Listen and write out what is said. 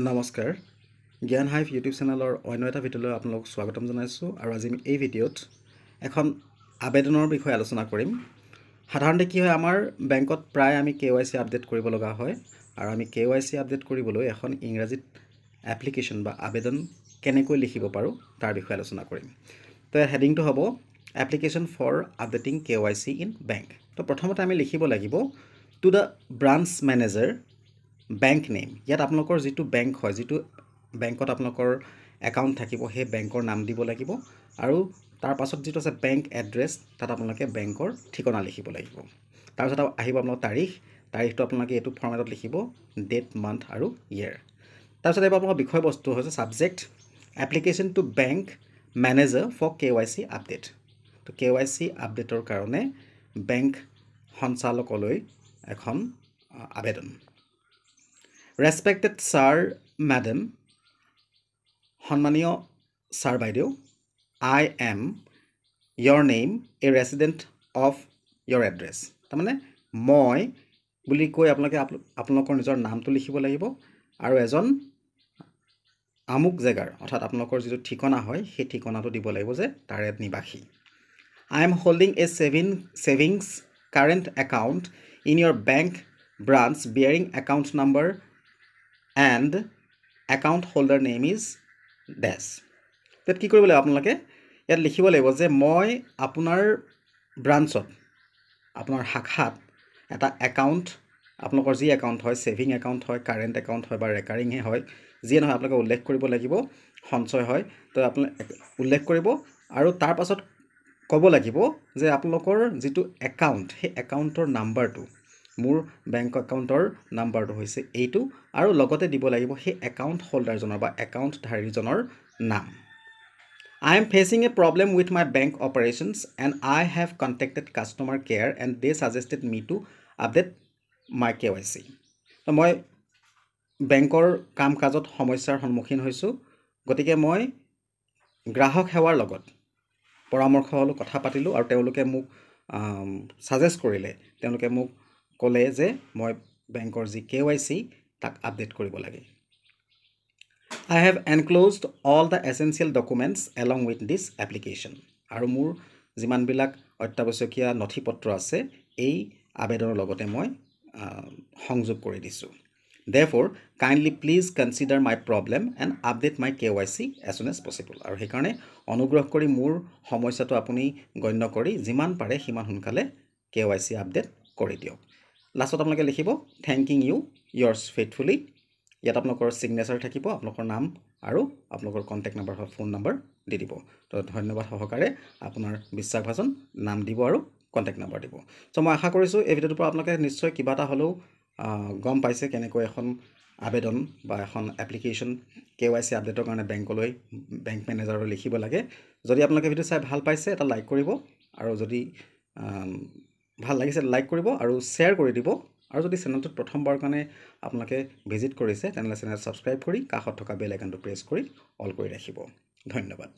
নমস্কাৰ জ্ঞান hive YouTube চেনেলৰ অন্য এটা ভিডিঅ'লৈ আপোনালোকক স্বাগতম জনাইছোঁ আৰু আজি আমি এই ভিডিঅ'ত এখন আবেদনৰ বিষয়ে আলোচনা কৰিম। সাধাৰণতে কি হয়, আমাৰ বেংকত প্ৰায় আমি KYC আপডেট কৰিব লগা হয় আৰু আমি KYC আপডেট কৰিবলৈ এখন ইংৰাজীত এপ্লিকেশ্যন বা আবেদন কেনেকৈ লিখিব পাৰোঁ তাৰ বিষয়ে আলোচনা কৰিম। তো হেডিংটো হ'ব application for updating KYC in bank. তো প্ৰথমতে আমি লিখিব লাগিব to the branch manager bank name. ইয়াত আপোনালোকৰ যিটো বেংক হয়, যিটো বেংকত আপোনালোকৰ একাউণ্ট থাকিব, সেই বেংকৰ নাম দিব লাগিব আৰু তাৰ পাছত যিটো আছে বেংক এড্ৰেছ, তাত আপোনালোকে বেংকৰ ঠিকনা লিখিব লাগিব। তাৰপিছত আহিব আপোনালোকৰ তাৰিখটো আপোনালোকে এইটো ফৰ্মেটত লিখিব, ডেট, মান্থ আৰু ইয়েৰ। তাৰপিছত আহিব আপোনালোকৰ বিষয়বস্তু হৈছে subject application to bank manager for KYC update. তো KYC আপডেটৰ কাৰণে বেংক সঞ্চালকলৈ এখন আবেদন। ৰেচপেক্টেড ছাৰ মেডাম, সন্মানীয় ছাৰ বাইদেউ, I am your name a resident of your address. তাৰমানে মই বুলি কৈ আপোনালোকৰ নিজৰ নামটো লিখিব লাগিব আৰু এজন আমুক জেগাৰ, অৰ্থাৎ আপোনালোকৰ যিটো ঠিকনা হয় সেই ঠিকনাটো দিব লাগিব যে তাৰে নিবাসী। I am holding a savings current account in your bank branch bearing account number and account holder name is dash। তাত কি কৰিব লাগিব, আপোনালোকে ইয়াত লিখিব লাগিব যে মই আপোনাৰ ব্ৰাঞ্চত, আপোনাৰ শাখাত এটা একাউণ্ট, আপোনালোকৰ যি একাউণ্ট হয়, ছেভিং একাউণ্ট হয়, কাৰেণ্ট একাউণ্ট হয় বা ৰেকাৰিংহে হয়, যিয়ে নহয় আপোনালোকে উল্লেখ কৰিব লাগিব, সঞ্চয় হয়। তো আপোনালোকে উল্লেখ কৰিব আৰু তাৰ পাছত ক'ব লাগিব যে আপোনালোকৰ যিটো একাউণ্ট, সেই একাউণ্টৰ নাম্বাৰটো, মোৰ বেংক একাউণ্টৰ নাম্বাৰটো হৈছে এইটো, আৰু লগতে দিব লাগিব সেই একাউণ্ট হোল্ডাৰজনৰ বা একাউণ্টধাৰীজনৰ নাম। I am facing a problem with my bank operations and I have contacted customer care and they suggested me to update my KYC। তো মই বেংকৰ কাম কাজত সমস্যাৰ সন্মুখীন হৈছোঁ, গতিকে মই গ্ৰাহক সেৱাৰ লগত পৰামৰ্শ হ'লোঁ, কথা পাতিলোঁ আৰু তেওঁলোকে মোক ছাজেষ্ট কৰিলে, তেওঁলোকে মোক ক'লে যে মই বেংকৰ যি KYC তাক আপডেট কৰিব লাগে। I have enclosed all the essential documents along with this application. আৰু মোৰ যিমানবিলাক অত্যাৱশ্যকীয় নথি পত্ৰ আছে এই আবেদনৰ লগতে মই সংযোগ কৰি দিছোঁ। Therefore, kindly please consider my problem and update my KYC as soon as possible। আৰু সেইকাৰণে অনুগ্ৰহ কৰি মোৰ সমস্যাটো আপুনি গণ্য কৰি যিমান পাৰে সিমান সোনকালে KYC আপডেট কৰি দিয়ক। লাষ্টত আপোনালোকে লিখিব থেংকিং ইউ yours faithfully। ইয়াত আপোনালোকৰ ছিগনেচাৰ থাকিব, আপোনালোকৰ নাম আৰু আপোনালোকৰ কণ্টেক্ট নাম্বাৰ বা ফোন নম্বৰ দি দিব। তো ধন্যবাদ সহকাৰে আপোনাৰ বিশ্বাসভাজন নাম দিব আৰু কণ্টেক্ট নাম্বাৰ দিব। চ' মই আশা কৰিছোঁ এই ভিডিঅ'টোৰ পৰা আপোনালোকে নিশ্চয় কিবা এটা হ'লেও গম পাইছে কেনেকৈ এখন আবেদন বা এখন এপ্লিকেশ্যন KYC আপডেটৰ কাৰণে বেংক মেনেজাৰলৈ লিখিব লাগে। যদি আপোনালোকে ভিডিঅ' চাই ভাল পাইছে এটা লাইক কৰিব, আৰু যদি ভাল লাগিছে লাইক কৰিব আৰু শ্বেয়াৰ কৰি দিব। আৰু যদি চেনেলটোত প্ৰথমবাৰৰ কাৰণে আপোনালোকে ভিজিট কৰিছে তেনেহ'লে চেনেল ছাবস্ক্ৰাইব কৰি কাষত থকা বেল আইকনটো প্ৰেছ কৰি অল কৰি ৰাখিব। ধন্যবাদ।